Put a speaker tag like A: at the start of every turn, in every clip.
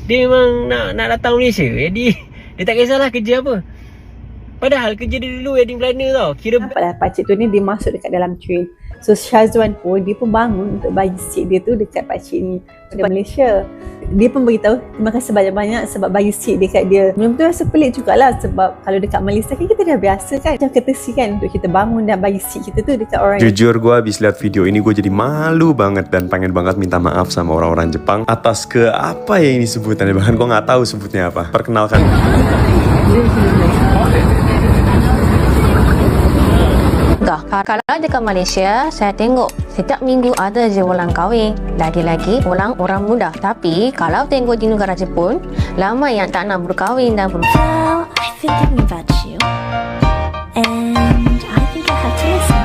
A: dia memang nak datang Malaysia. Jadi dia tak kisahlah kerja apa. Padahal kerja dia dulu wedding planner tau. Kira
B: Nampaklah pakcik tu ni dia masuk dekat dalam train. So Syazwan pun dia pun bangun untuk bagi seat dia tu dekat pakcik ni pada Malaysia. Dia pun beritahu terima kasih banyak-banyak sebab bagi seat dekat dia. Memang tu rasa pelik jugalah sebab kalau dekat Malaysia kan kita dah biasa kan. Macam courtesy kan untuk kita bangun dan bagi seat kita tu dekat orang.
C: Jujur gue habis lihat video ini gue jadi malu banget dan pengen banget minta maaf sama orang-orang Jepang atas ke apa ya ini sebutannya, bahkan gue nggak tahu sebutnya apa. Perkenalkan.
D: Kalau dekat Malaysia, saya tengok setiap minggu ada je orang kahwin. Lagi-lagi orang muda. Tapi kalau tengok di negara Jepun, lama yang tak nak berkahwin dan
E: Well, I've been thinking about you. And I think I have to listen.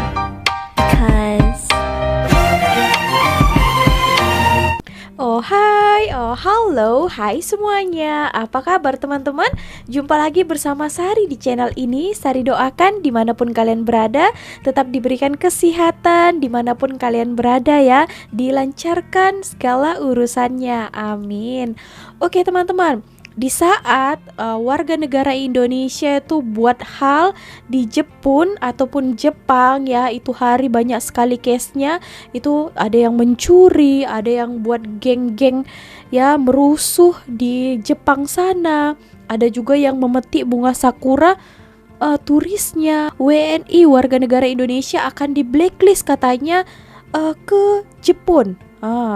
E: Because...
F: Halo, hai semuanya. Apa kabar teman-teman? Jumpa lagi bersama Sari di channel ini. Sari doakan dimanapun kalian berada tetap diberikan kesehatan, dimanapun kalian berada ya, dilancarkan segala urusannya, amin. Oke teman-teman, di saat warga negara Indonesia itu buat hal di Jepun ataupun Jepang ya, itu hari banyak sekali case-nya. Itu ada yang mencuri, ada yang buat geng-geng ya merusuh di Jepang sana. Ada juga yang memetik bunga sakura turisnya. WNI warga negara Indonesia akan di blacklist katanya ke Jepun.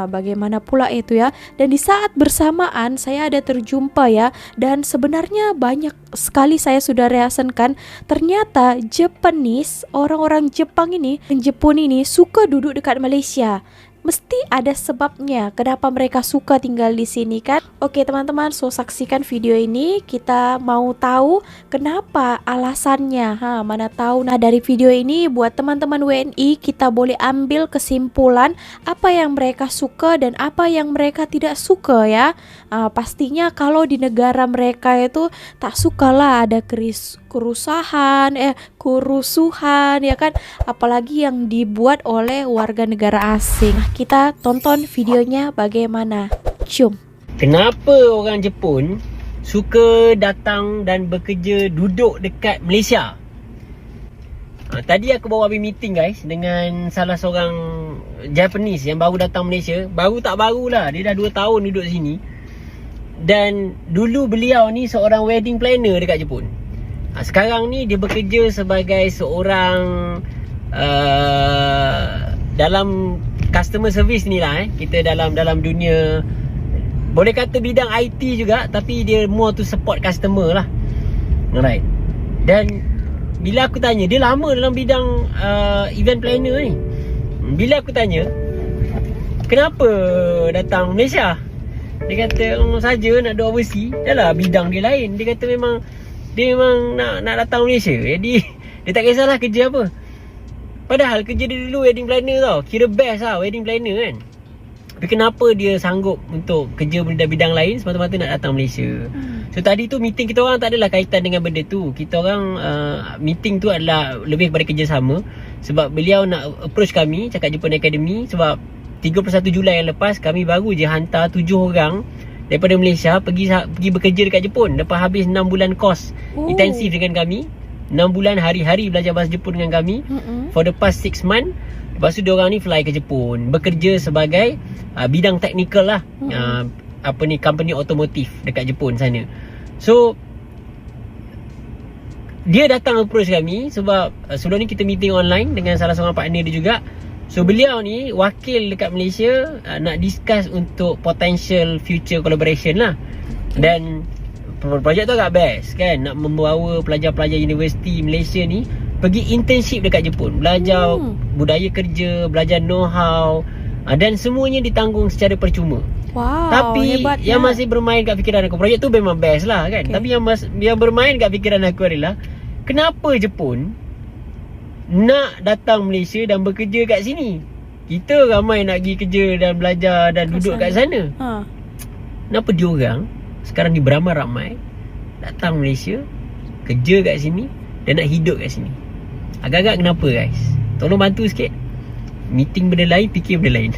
F: Bagaimana pula itu ya. Dan di saat bersamaan saya ada terjumpa ya, dan sebenarnya banyak sekali saya sudah reasenkan, ternyata Japanese, orang-orang Jepang ini, Jepun ini suka duduk dekat Malaysia. Mesti ada sebabnya kenapa mereka suka tinggal di sini kan. Oke teman-teman, so saksikan video ini, kita mau tahu kenapa alasannya. Mana tahu nah dari video ini buat teman-teman WNI kita boleh ambil kesimpulan apa yang mereka suka dan apa yang mereka tidak suka ya. Pastinya kalau di negara mereka itu tak sukalah ada kerusuhan ya kan, apalagi yang dibuat oleh warga negara asing. Kita tonton videonya bagaimana. Cium.
A: kenapa orang Jepun suka datang dan bekerja duduk dekat Malaysia? Tadi aku bawa habis meeting guys dengan salah seorang Japanese yang baru datang Malaysia. Baru tak barulah, dia dah 2 tahun duduk sini. Dan dulu beliau ni seorang wedding planner dekat Jepun. Sekarang ni dia bekerja sebagai seorang dalam customer service ni lah kita dalam dunia, boleh kata bidang IT juga, tapi dia more to support customer lah. Alright. Dan bila aku tanya, dia lama dalam bidang event planner ni. Bila aku tanya kenapa datang Malaysia, dia kata saja nak duduk overseas. Dah lah bidang dia lain. Dia kata dia memang nak datang Malaysia. Jadi dia tak kisahlah kerja apa. Padahal kerja dia dulu wedding planner tau. Kira best lah wedding planner kan. Tapi kenapa dia sanggup untuk kerja bidang lain semata-mata nak datang Malaysia. So tadi tu meeting kita orang tak adalah kaitan dengan benda tu. Kita orang meeting tu adalah lebih kepada kerjasama. Sebab beliau nak approach kami, cakap Jepun Academy. Sebab 31 Julai yang lepas kami baru je hantar 7 orang daripada Malaysia pergi bekerja dekat Jepun. Lepas habis 6 bulan kos intensif dengan kami, 6 bulan hari-hari belajar bahasa Jepun dengan kami for the past 6 months. Lepas tu diorang ni fly ke Jepun, bekerja sebagai bidang teknikal lah, company otomotif dekat Jepun sana. So dia datang approach kami sebab sebelum ni kita meeting online dengan salah seorang partner dia juga. So beliau ni wakil dekat Malaysia, nak discuss untuk potential future collaboration lah. Dan projek tu agak best kan, nak membawa pelajar-pelajar universiti Malaysia ni pergi internship dekat Jepun, belajar budaya kerja, belajar know-how, dan semuanya ditanggung secara percuma.
F: Wow,
A: tapi
F: hebatnya.
A: yang masih bermain kat fikiran aku, projek tu memang best lah kan, tapi yang bermain kat fikiran aku adalah kenapa Jepun nak datang Malaysia dan bekerja kat sini? Kita ramai nak pergi kerja dan belajar dan duduk kat sana. Kenapa diorang sekarang ni beramai-ramai datang Malaysia, kerja kat sini dan nak hidup kat sini? Agak-agak kenapa guys? Tolong bantu sikit. Meeting benda lain, fikir benda lain.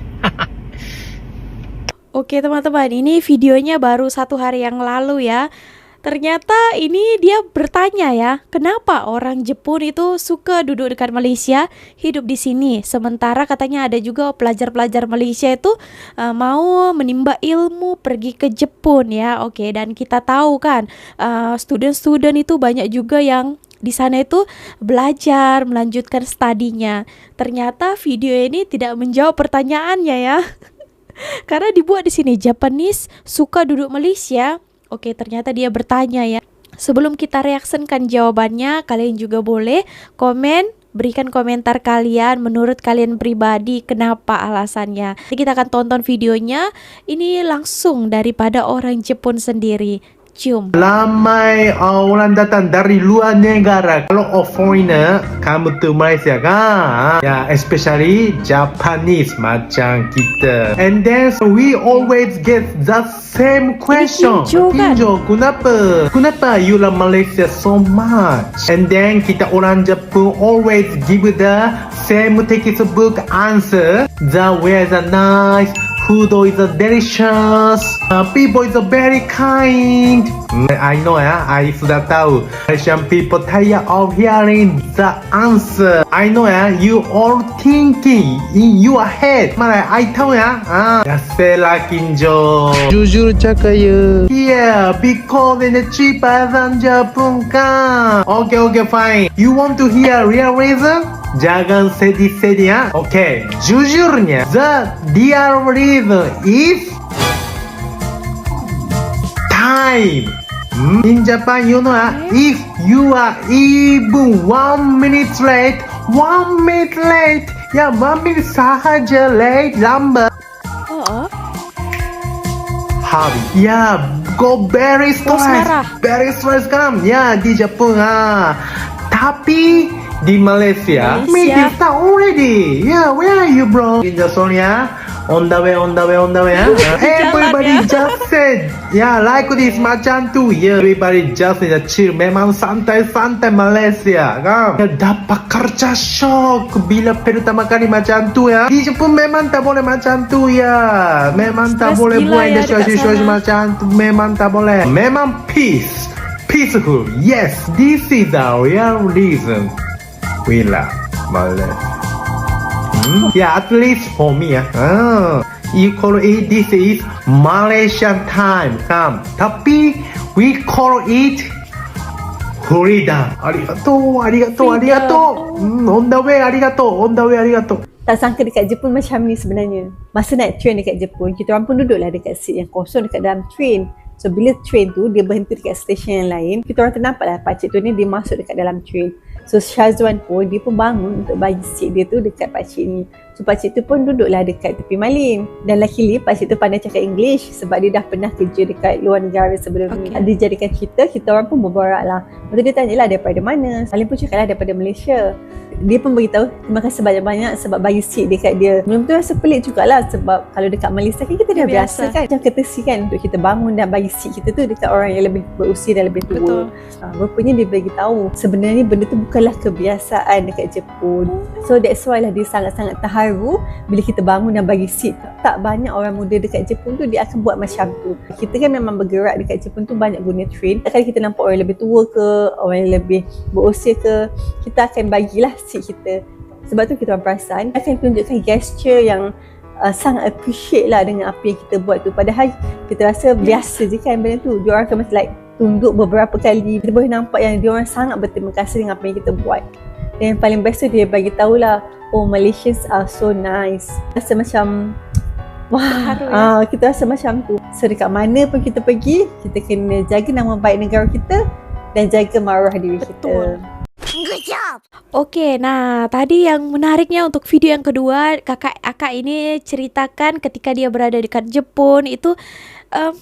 F: Oke teman-teman, ini videonya baru 1 hari yang lalu ya. Ternyata ini dia bertanya ya, kenapa orang Jepun itu suka duduk dekat Malaysia, hidup di sini. Sementara katanya ada juga pelajar-pelajar Malaysia itu mau menimba ilmu pergi ke Jepun ya. Oke, dan kita tahu kan student-student itu banyak juga yang di sana itu belajar melanjutkan studinya. Ternyata video ini tidak menjawab pertanyaannya ya. Karena dibuat di sini Japanese suka duduk Malaysia. Oke, ternyata dia bertanya ya. Sebelum kita reaksikan jawabannya, kalian juga boleh komen, berikan komentar kalian menurut kalian pribadi kenapa alasannya. Jadi kita akan tonton videonya. Ini langsung daripada orang Jepun sendiri. Cium.
G: Ramai orang datang dari luar negara. Kalau foreigner come to Malaysia kan, ya especially Japanese macam kita. And then we always get the same question. Tinjo, kenapa you love Malaysia so much? And then kita orang Jepun always give the same textbook answer. The weather nice. Food is delicious. People is very kind. I know ya, I sudah tahu. Malaysian people tired of hearing the answer. I know ya, you all thinking in your head. Mana I tahu ya. Biasalah Kinjo. Jujur cakap ya. Yeah, because in the cheaper than Japan kan. Okay, fine. You want to hear real reason? Jangan sedih-sedih ya. Okay, jujurnya the real reason is time. In Japan, you know, if you are even 1 minute late, ya 1 minute sahaja late, lambat. Habis, ya go very stress kan, ya di Jepun Tapi di Malaysia, meeting start already. Yeah, where are you, bro? In the Sonia, on the way. Everybody just said, yeah, like this macam tu. Yeah, everybody just in the chill. Memang santai Malaysia, kan? Ya, dapat kerja shock bila pertama kali macam tu ya. Di Jepun memang tak boleh macam tu ya. Memang tak boleh buat situasi macam tu. Memang tak boleh. Memang peaceful. Yes, this is the real reason. We love Malaysia. Yeah, at least for me you call it, this is Malaysian time. Tapi we call it freedom. Arigatou. On the way, arigatou.
B: Tak sangka dekat Jepun macam ni sebenarnya. Masa naik train dekat Jepun, kita orang pun duduklah dekat seat yang kosong dekat dalam train. So bila train tu dia berhenti dekat stesen yang lain, kita orang ternampak lah pakcik tu ni dia masuk dekat dalam train. So Syazwan pun dia pun bangun untuk bagi seat dia tu dekat pakcik ni. So pakcik tu pun duduklah dekat tepi malin. Dan luckily pakcik tu pandai cakap English sebab dia dah pernah kerja dekat luar negara sebelum ni. Dia jadikan kita orang pun berborak lah. Lepas tu dia tanyalah daripada mana. Malin pun cakap lah daripada Malaysia. Dia pun beritahu terima kasih banyak-banyak sebab bagi seat dekat dia. Belum tu rasa pelik jugalah sebab kalau dekat Malaysia kan kita dah biasa kan. Macam courtesy kan untuk kita bangun dan bagi seat kita tu dekat orang yang lebih berusia dan lebih tua. Rupanya dia beritahu sebenarnya benda tu bukanlah kebiasaan dekat Jepun. So that's why lah dia sangat-sangat terharu bila kita bangun dan bagi seat. Tak banyak orang muda dekat Jepun tu dia akan buat macam tu. Kita kan memang bergerak dekat Jepun tu banyak guna train. Takkan kita nampak orang lebih tua ke, orang yang lebih berusia ke, kita akan bagilah seat kita. Sebab tu kita orang perasan akan tunjukkan gesture yang sangat appreciate lah dengan apa yang kita buat tu. Padahal kita rasa biasa je kan benda tu. Dia orang akan macam like tunduk beberapa kali. Kita boleh nampak yang dia orang sangat berterima kasih dengan apa yang kita buat. Dan yang paling best tu dia bagi tahulah, oh Malaysians are so nice. Rasa macam wah, kita rasa macam tu. So dekat mana pun kita pergi, kita kena jaga nama baik negara kita dan jaga maruah diri kita.
E: Good job.
F: Oke, nah tadi yang menariknya untuk video yang kedua, kakak ini ceritakan ketika dia berada dekat Jepun itu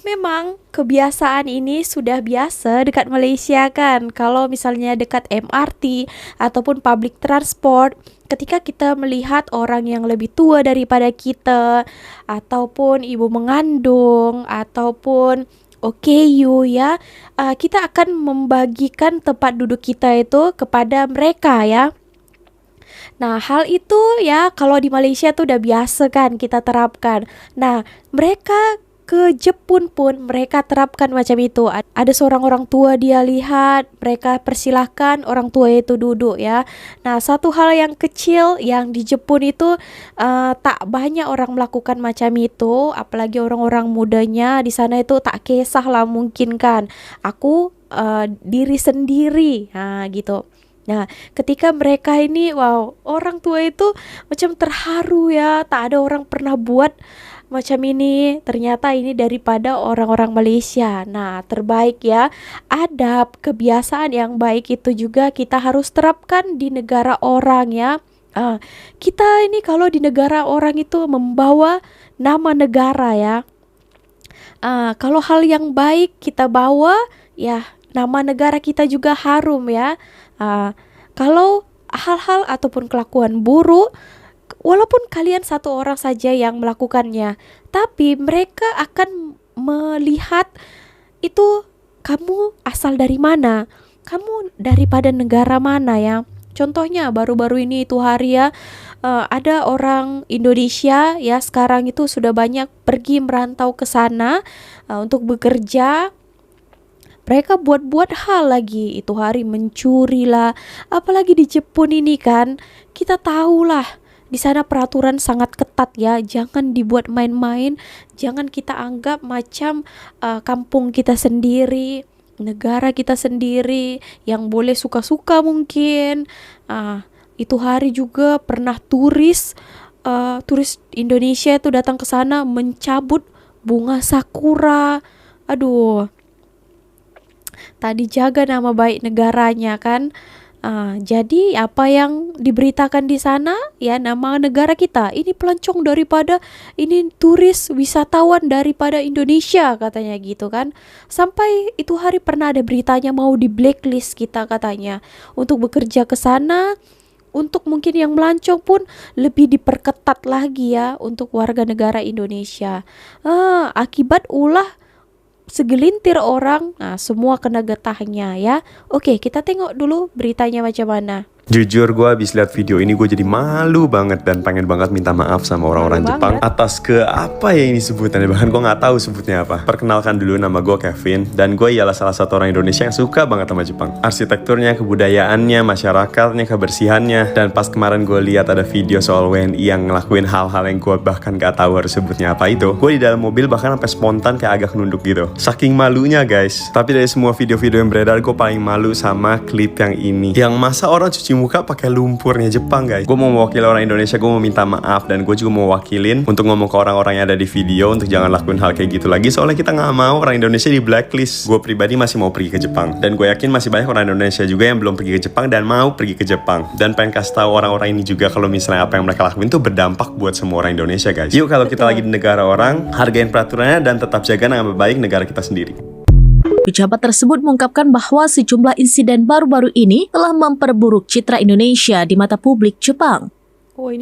F: memang kebiasaan ini sudah biasa dekat Malaysia kan. Kalau misalnya dekat MRT ataupun public transport, ketika kita melihat orang yang lebih tua daripada kita ataupun ibu mengandung ataupun OKU ya, kita akan membagikan tempat duduk kita itu kepada mereka ya. Nah, hal itu ya kalau di Malaysia tuh udah biasa kan kita terapkan. Nah, mereka ke Jepun pun mereka terapkan macam itu. Ada seorang orang tua dia lihat, mereka persilahkan orang tua itu duduk ya. Nah, satu hal yang kecil yang di Jepun itu tak banyak orang melakukan macam itu, apalagi orang-orang mudanya di sana itu tak kisah lah mungkin kan. Aku diri sendiri, gitu. Nah, ketika mereka ini, wow, orang tua itu macam terharu ya, tak ada orang pernah buat macam ini, ternyata ini daripada orang-orang Malaysia. Nah, terbaik ya, adab, kebiasaan yang baik itu juga kita harus terapkan di negara orang ya. Kita ini kalau di negara orang itu membawa nama negara ya. Kalau hal yang baik kita bawa, ya nama negara kita juga harum ya. Kalau hal-hal ataupun kelakuan buruk, walaupun kalian satu orang saja yang melakukannya, tapi mereka akan melihat itu kamu asal dari mana, kamu daripada negara mana ya. Contohnya baru-baru ini itu hari ya, ada orang Indonesia ya sekarang itu sudah banyak pergi merantau ke sana untuk bekerja. Mereka buat-buat hal lagi, itu hari mencuri lah, apalagi di Jepun ini kan, kita tahulah di sana peraturan sangat ketat ya, jangan dibuat main-main, jangan kita anggap macam kampung kita sendiri, negara kita sendiri yang boleh suka-suka mungkin. Itu hari juga pernah turis Indonesia itu datang ke sana mencabut bunga sakura. Aduh, tadi jaga nama baik negaranya kan. Jadi apa yang diberitakan di sana ya, nama negara kita ini pelancong daripada, ini turis wisatawan daripada Indonesia katanya gitu kan. Sampai itu hari pernah ada beritanya mau di blacklist kita katanya untuk bekerja ke sana. Untuk mungkin yang melancong pun lebih diperketat lagi ya untuk warga negara Indonesia. Akibat ulah segelintir orang, semua kena getahnya ya. Oke, kita tengok dulu beritanya macam mana.
C: Jujur gue habis lihat video ini gue jadi malu banget dan pengen banget minta maaf sama orang-orang Jepang atas ke apa ya ini sebutannya, bahkan gue nggak tahu sebutnya apa. Perkenalkan dulu, nama gue Kevin dan gue ialah salah satu orang Indonesia yang suka banget sama Jepang. Arsitekturnya, kebudayaannya, masyarakatnya, kebersihannya. Dan pas kemarin gue lihat ada video soal WNI yang ngelakuin hal-hal yang gue bahkan gak tahu harus sebutnya apa itu, gue di dalam mobil bahkan sampai spontan kayak agak nunduk gitu, saking malunya guys. Tapi dari semua video-video yang beredar, gue paling malu sama klip yang ini, yang masa orang cuci muka pakai lumpurnya Jepang guys. Gue mau mewakili orang Indonesia, gue mau minta maaf, dan gue juga mau wakilin untuk ngomong ke orang-orang yang ada di video untuk jangan lakuin hal kayak gitu lagi, soalnya kita nggak mau orang Indonesia di blacklist. Gue pribadi masih mau pergi ke Jepang, dan gue yakin masih banyak orang Indonesia juga yang belum pergi ke Jepang dan mau pergi ke Jepang, dan pengen kasih tahu orang-orang ini juga kalau misalnya apa yang mereka lakuin tuh berdampak buat semua orang Indonesia guys. Yuk, kalau kita lagi di negara orang, hargain peraturannya dan tetap jaga nama baik negara kita sendiri.
H: Pejabat tersebut mengungkapkan bahwa sejumlah insiden baru-baru ini telah memperburuk citra Indonesia di mata publik Jepang.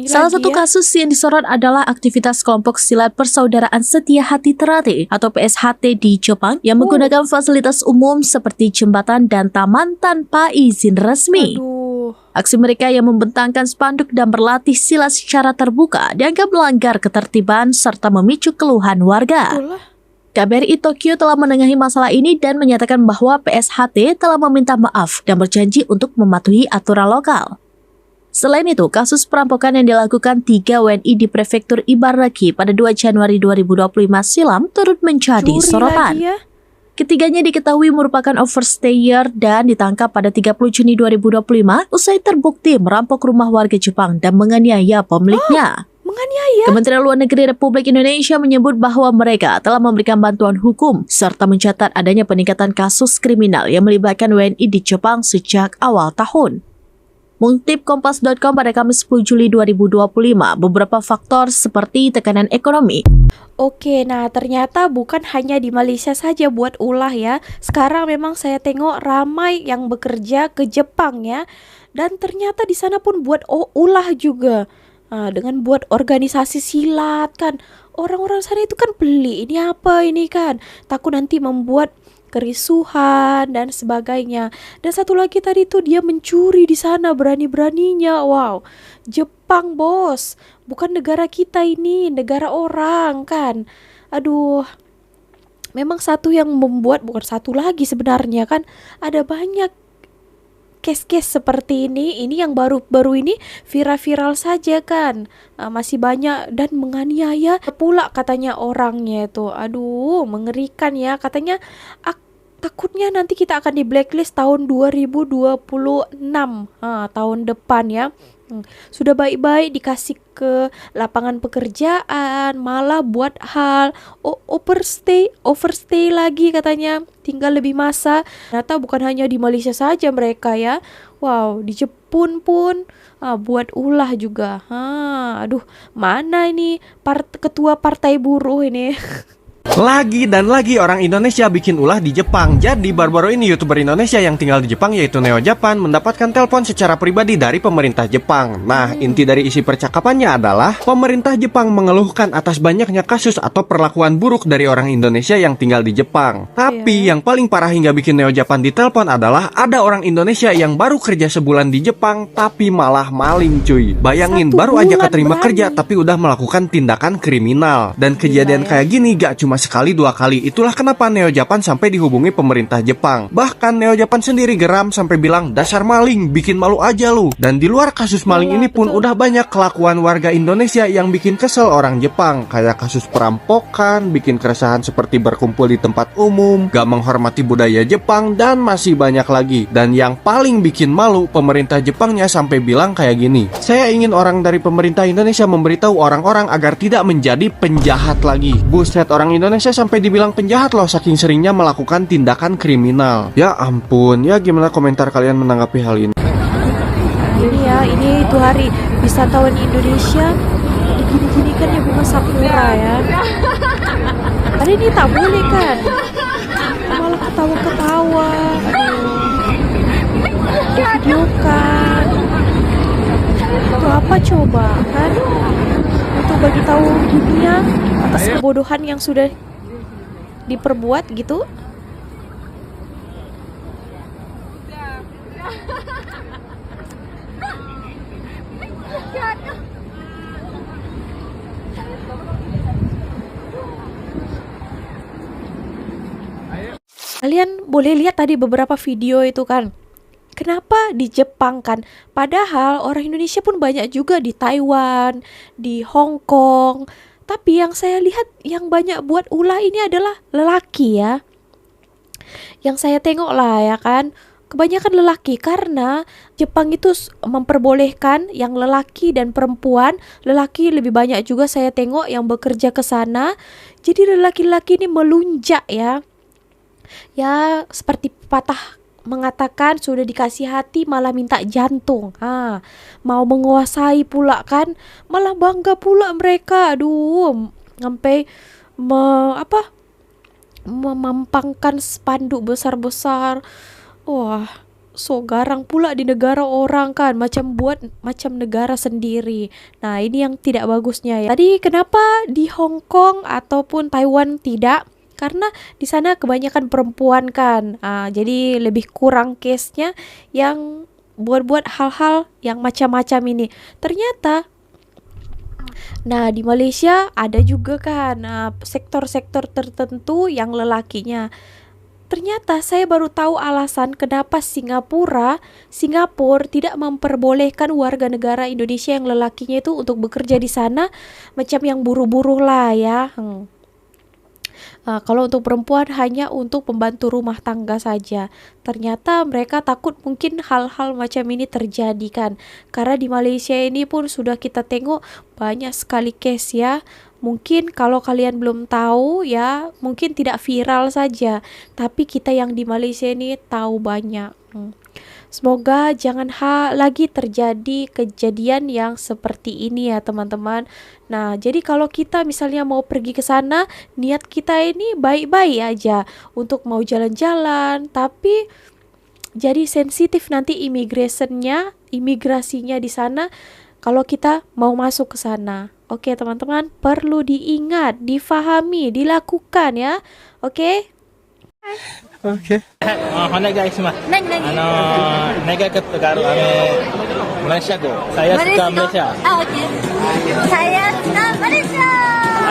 H: Salah satu kasus yang disorot adalah aktivitas kelompok silat Persaudaraan Setia Hati Terate atau PSHT di Jepang yang menggunakan fasilitas umum seperti jembatan dan taman tanpa izin resmi. Aksi mereka yang membentangkan spanduk dan berlatih silat secara terbuka dianggap melanggar ketertiban serta memicu keluhan warga. KBRI Tokyo telah menengahi masalah ini dan menyatakan bahwa PSHT telah meminta maaf dan berjanji untuk mematuhi aturan lokal. Selain itu, kasus perampokan yang dilakukan 3 WNI di Prefektur Ibaraki pada 2 Januari 2025 silam turut menjadi sorotan. Ketiganya diketahui merupakan overstayer dan ditangkap pada 30 Juni 2025 usai terbukti merampok rumah warga Jepang dan menganiaya pemiliknya. Kementerian Luar Negeri Republik Indonesia menyebut bahwa mereka telah memberikan bantuan hukum serta mencatat adanya peningkatan kasus kriminal yang melibatkan WNI di Jepang sejak awal tahun. Mengutip Kompas.com pada Kamis 10 Juli 2025, beberapa faktor seperti tekanan ekonomi.
F: Oke, nah ternyata bukan hanya di Malaysia saja buat ulah ya. Sekarang memang saya tengok ramai yang bekerja ke Jepang ya. Dan ternyata di sana pun buat ulah juga. dengan buat organisasi silat kan. Orang-orang sana itu kan beli, ini apa ini kan, takut nanti membuat kerisuhan dan sebagainya. Dan satu lagi tadi tuh dia mencuri di sana berani-beraninya. Wow, Jepang bos, bukan negara kita ini, negara orang kan. Aduh, memang satu yang membuat, bukan satu lagi sebenarnya kan, ada banyak case-case seperti ini yang baru-baru ini viral-viral saja kan. Masih banyak dan menganiaya pula katanya orangnya itu. Aduh, mengerikan ya. Katanya takutnya nanti kita akan di blacklist tahun 2026, tahun depan ya. Sudah baik-baik dikasih ke lapangan pekerjaan, malah buat hal overstay lagi katanya, tinggal lebih masa. Ternyata bukan hanya di Malaysia saja mereka ya. Wow, di Jepun pun buat ulah juga. Aduh, mana ini ketua partai buruh ini?
I: Lagi dan lagi orang Indonesia bikin ulah di Jepang. Jadi baru-baru ini YouTuber Indonesia yang tinggal di Jepang yaitu Neo Japan mendapatkan telepon secara pribadi dari pemerintah Jepang. Nah, inti dari isi percakapannya adalah pemerintah Jepang mengeluhkan atas banyaknya kasus atau perlakuan buruk dari orang Indonesia yang tinggal di Jepang. Tapi yang paling parah hingga bikin Neo Japan ditelepon adalah ada orang Indonesia yang baru kerja sebulan di Jepang tapi malah maling cuy. Bayangin, baru aja keterima kerja tapi udah melakukan tindakan kriminal. Dan kejadian kayak gini gak cuma sekali dua kali. Itulah kenapa Neo Japan sampai dihubungi pemerintah Jepang. Bahkan Neo Japan sendiri geram sampai bilang, dasar maling, bikin malu aja lu. Dan di luar kasus maling ini pun udah banyak kelakuan warga Indonesia yang bikin kesel orang Jepang. Kayak kasus perampokan, bikin keresahan seperti berkumpul di tempat umum, gak menghormati budaya Jepang, dan masih banyak lagi. Dan yang paling bikin malu, pemerintah Jepangnya sampai bilang kayak gini, saya ingin orang dari pemerintah Indonesia memberitahu orang-orang agar tidak menjadi penjahat lagi. Buset, orang Indonesia sampai dibilang penjahat loh saking seringnya melakukan tindakan kriminal. Ya ampun, ya gimana komentar kalian menanggapi hal ini?
F: Ini ya, ini itu hari wisatawan Indonesia digini-gini kan ya Bunga Sakura ya. Hari ini tak boleh kan, malah ketawa-ketawa, video kan. Itu apa coba kan? Untuk bagi tahu dunia atas kebodohan yang sudah diperbuat gitu. Kalian boleh lihat tadi beberapa video itu kan. Kenapa di Jepang kan? Padahal orang Indonesia pun banyak juga di Taiwan, di Hong Kong. Tapi yang saya lihat yang banyak buat ulah ini adalah lelaki ya. Yang saya tengok lah ya kan, kebanyakan lelaki karena Jepang itu memperbolehkan yang lelaki dan perempuan. Lelaki lebih banyak juga saya tengok yang bekerja ke sana. Jadi lelaki-lelaki ini melunjak ya. Ya seperti patah mengatakan sudah dikasih hati malah minta jantung. Mau menguasai pula kan, malah bangga pula mereka. Aduh, sampai memampangkan spanduk besar-besar. Wah, so garang pula di negara orang kan, macam buat macam negara sendiri. Nah, ini yang tidak bagusnya ya. Tadi kenapa di Hong Kong ataupun Taiwan tidak? Karena di sana kebanyakan perempuan kan, jadi lebih kurang case-nya yang buat-buat hal-hal yang macam-macam ini. Ternyata, nah di Malaysia ada juga kan sektor-sektor tertentu yang lelakinya. Ternyata saya baru tahu alasan kenapa Singapura tidak memperbolehkan warga negara Indonesia yang lelakinya itu untuk bekerja di sana, macam yang buruh-buruh lah ya. Kalau untuk perempuan hanya untuk pembantu rumah tangga saja. Ternyata mereka takut mungkin hal-hal macam ini terjadi kan. Karena di Malaysia ini pun sudah kita tengok banyak sekali case ya. Mungkin kalau kalian belum tahu ya, mungkin tidak viral saja. Tapi kita yang di Malaysia ini tahu banyak. Semoga jangan lagi terjadi kejadian yang seperti ini ya teman-teman. Nah, jadi kalau kita misalnya mau pergi ke sana, niat kita ini baik-baik aja untuk mau jalan-jalan, tapi jadi sensitif nanti imigrasinya di sana. kalau kita mau masuk ke sana. Oke, teman-teman, perlu diingat, difahami, dilakukan ya. Oke?
I: Oke.
J: お願いします。願いke Tegaru Malaysia go. Saya suka Malaysia.
E: Oke. Saya suka Malaysia.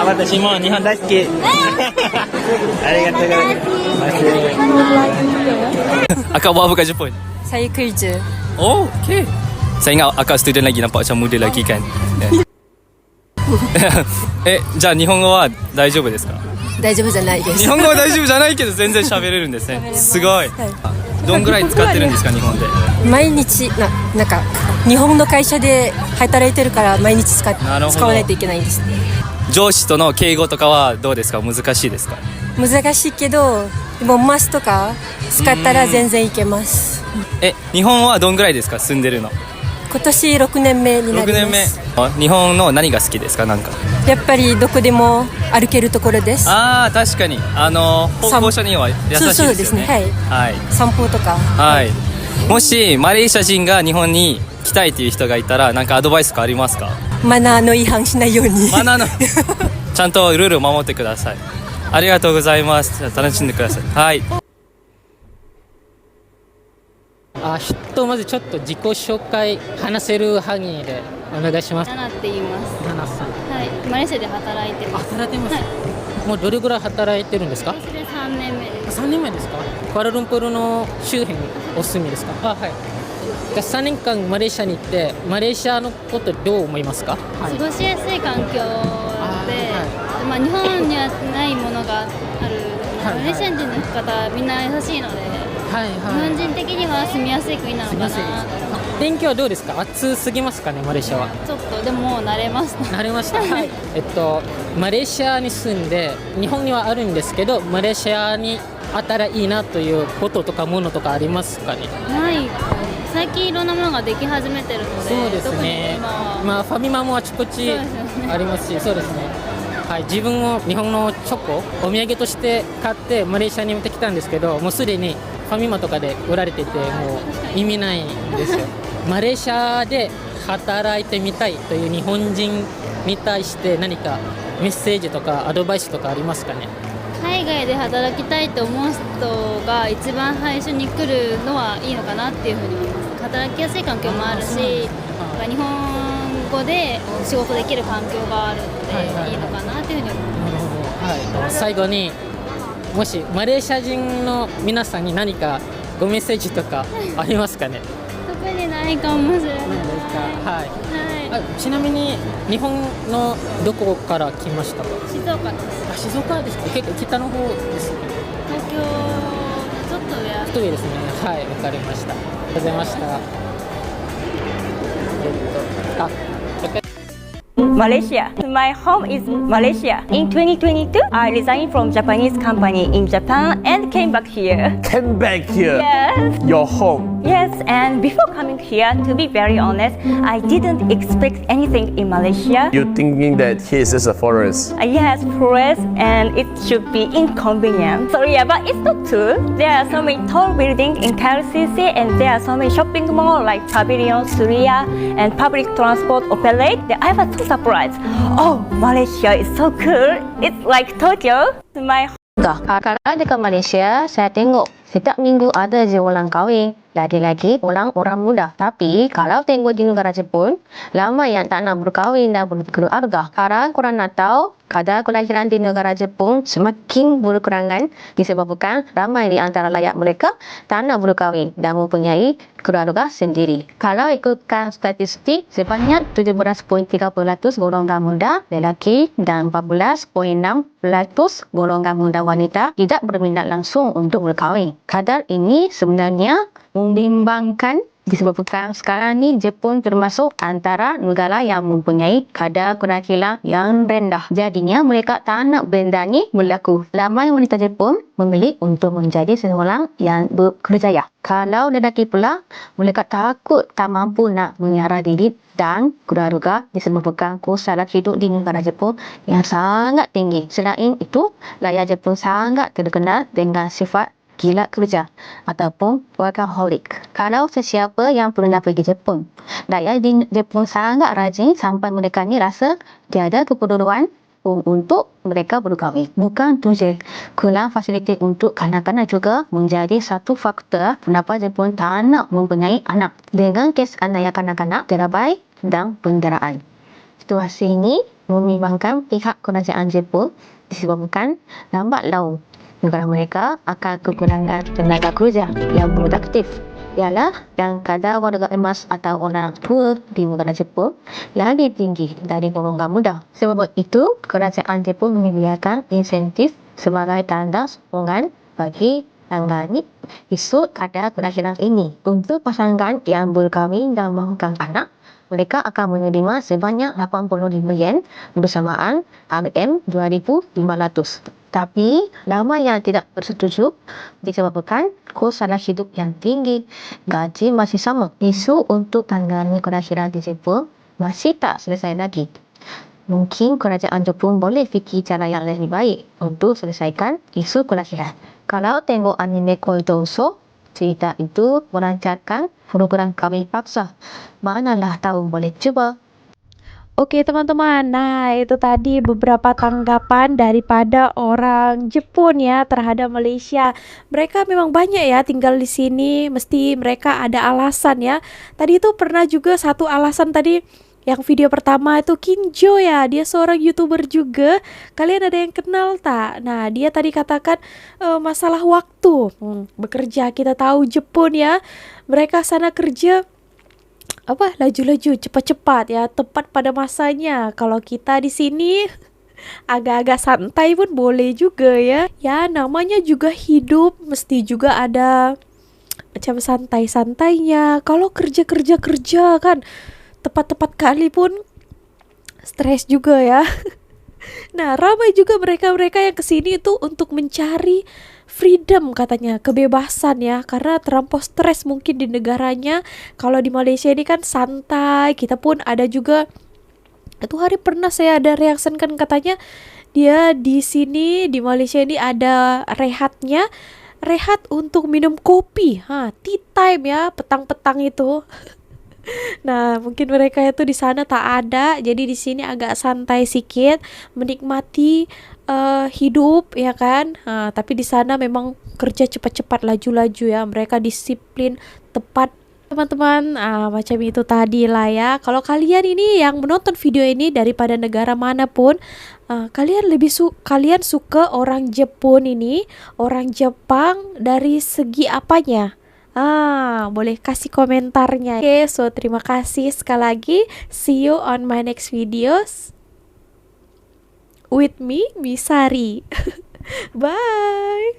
J: 私も日本大好き。ありがとうございます。
K: Akak buat apa kat Jepun?
L: Saya kerja.
K: Oh, okey. Saya ingat akak student lagi, nampak macam muda lagi kan. じゃあ日本語は大丈夫ですか？
L: 大丈夫じゃないです。
K: 日本語は大丈夫じゃないけど全然喋れるんですね。すごい。どんぐらい使ってるんですか日本で？
L: 毎日なんか日本の会社で働いてるから毎日使わないといけないんです。
K: 上司との敬語とかはどうですか？難しいですか？
L: 難しいけど、でもマスとか使ったら全然いけます。
K: 日本はどんぐらいですか住んでるの？
L: 今年6年目になります。
K: 6年目。日本の何が好きですか？なんか。
L: やっぱりどこでも歩けるところです。
K: ああ、確かに歩行者には優しいですよね。
L: そうですね。はい。散歩とか。
K: はい。もしマレーシア人が日本に来たいという人がいたらなんかアドバイスかありますか？
L: マナーの違反しないように。
K: マナーのちゃんとルールを守ってください。ありがとうございます。楽しんでください。はい。
M: まずちょっと自己紹介話せる範囲でお願いします。
N: ナナって言います。
M: ナナさん。
N: はい。マレーシアで働いてます。
M: 働いてます。
N: はい。
M: もうどれぐらい働いてるんですか？
N: それ3年目です。
M: 3年目ですか？クアラルンプールの周辺にお住みですか？はい。じゃあ3年間マレーシアに行ってマレーシアのことどう思いますか？
N: 過ごしやすい環境で、日本にはないものがある。マレーシア人の方みんな優しいので。日本人的には住みやすい国なのかな。
M: 天気はどうですか？暑すぎますかねマレーシアは。
N: ちょっとでももう慣れました。
M: 慣れました。はい。マレーシアに住んで日本にはあるんですけどマレーシアにあったらいいなということとかものとかありますかね？
N: ない。最近いろんなものができ始めてるので。
M: そうですね。ファミマもあちこちありますし、そうですね。はい、自分も日本のチョコお土産として買ってマレーシアに持ってきたんですけどもうすでにファミマとかで売られててもう意味ないんですよ。マレーシアで働いてみたいという日本人に対して何かメッセージとかアドバイスとかありますかね？
N: 海外で働きたいと思う人が一番最初に来るのはいいのかなっていうふうに思います。働きやすい環境もあるし、日本語で仕事できる環境があるのでいいのかなっていうふうに思います。
M: はい、最後にもしマレーシア人の皆さんに何かごメッセージとかありますかね？
N: 特にないかもしれない。
M: はい。ちなみに日本のどこから来ましたか？
N: 静岡です。
M: 静岡ですか？結構北の方ですね。
N: 東京ちょっと上。
M: ちょっと上ですね。はい、わかりました。ありがとうございました。
O: Malaysia. My home is Malaysia. In 2022, I resigned from Japanese company in Japan and came back here.
P: Came back here?
O: Yes.
P: Your home?
O: Yes, and before coming here, to be very honest, I didn't expect anything in Malaysia.
P: You're thinking that he is just a forest?
O: Yes, forest, and it should be inconvenient. So yeah, but it's not true. There are so many tall buildings in KLCC, and there are so many shopping malls like Pavilion, Surya, and public transport operate. I was so surprised. Oh, Malaysia is so cool. It's like Tokyo. My
D: Kalau dekat Malaysia, saya tengok setiap minggu ada je orang kahwin. Lagi-lagi orang muda. Tapi kalau tengok di negara Jepun, lama yang tak nak berkahwin dan berkeluarga. Sekarang korang nak tahu, kadar kelahiran di negara Jepun semakin berkurangan disebabkan ramai di antara rakyat mereka tak nak berkahwin dan mempunyai keluarga sendiri. Kalau ikutkan statistik, sebanyak 17.3% golongan muda lelaki dan 14.6% golongan muda wanita tidak berminat langsung untuk berkahwin. Kadar ini sebenarnya membimbangkan disebabkan sekarang ni Jepun termasuk antara negara yang mempunyai kadar kenakilan yang rendah. Jadinya mereka tak nak benda ni berlaku. Ramai wanita Jepun memilih untuk menjadi seseorang yang berkerjaya. Kalau lelaki pula, mereka takut tak mampu nak menyiara diri dan keluarga disebabkan kos sara hidup di negara Jepun yang sangat tinggi. Selain itu, rakyat Jepun sangat terkenal dengan sifat gila kerja ataupun workaholic. Kalau sesiapa yang pernah pergi Jepun, rakyat di Jepun sangat rajin sampai mereka ni rasa tiada keperluan untuk mereka berkahwin. Bukan tu je, kurang fasiliti untuk kanak-kanak juga menjadi satu faktor kenapa Jepun tak nak mempunyai anak. Dengan kes anak yang kanak-kanak, terabai dan penderaan. Situasi ini membimbangkan pihak kerajaan Jepun disebabkan lambat laun negara mereka akan kekurangan tenaga kerja yang produktif. Ialah yang kadar warga emas atau orang tua di negara Jepun lebih tinggi dari golongan muda. Sebab itu, kerajaan Jepun menyediakan insentif sebagai tanda sokongan bagi tanggani isu kadar kelahiran ini. Untuk pasangan yang berkahwin dan mahukan anak, mereka akan menerima sebanyak 85 yen bersamaan Rm2,500. Tapi, ramai yang tidak bersetuju disebabkan kos sara hidup yang tinggi, gaji masih sama. Isu untuk tangani kelahiran di Jepun masih tak selesai lagi. Mungkin kerajaan Jepun boleh fikir cara yang lebih baik untuk selesaikan isu kelahiran. Kalau tengok anime Koitouso, cerita itu melancarkan program kahwin paksa. Manalah tahu, boleh cuba.
F: Oke teman-teman, nah itu tadi beberapa tanggapan daripada orang Jepun ya terhadap Malaysia. Mereka memang banyak ya tinggal di sini, mesti mereka ada alasan ya. Tadi itu pernah juga satu alasan tadi yang video pertama itu Kinjo ya, dia seorang YouTuber juga. Kalian ada yang kenal tak? Nah dia tadi katakan masalah waktu bekerja. Kita tahu Jepun ya, mereka sana kerja laju-laju, cepat-cepat ya, tepat pada masanya. Kalau kita di sini agak-agak santai pun boleh juga ya. Ya namanya juga hidup, mesti juga ada macam santai-santainya. Kalau kerja kan tepat-tepat kali pun stres juga ya. Nah ramai juga mereka-mereka yang kesini itu untuk mencari freedom katanya, kebebasan ya, karena terlampau stres mungkin di negaranya. Kalau di Malaysia ini kan santai, kita pun ada juga. Itu hari pernah saya ada reaction kan, katanya dia di sini di Malaysia ini ada rehat untuk minum kopi, tea time ya, petang-petang itu. Nah, mungkin mereka itu di sana tak ada, jadi di sini agak santai sikit, menikmati hidup ya kan. Tapi di sana memang kerja cepat-cepat, laju-laju ya. Mereka disiplin, tepat. Teman-teman, macam itu tadi lah ya. Kalau kalian ini yang menonton video ini daripada negara manapun, kalian suka orang Jepun ini, orang Jepang dari segi apanya? Boleh kasih komentarnya. Oke, so terima kasih sekali lagi. See you on my next videos with me, Misari. Bye.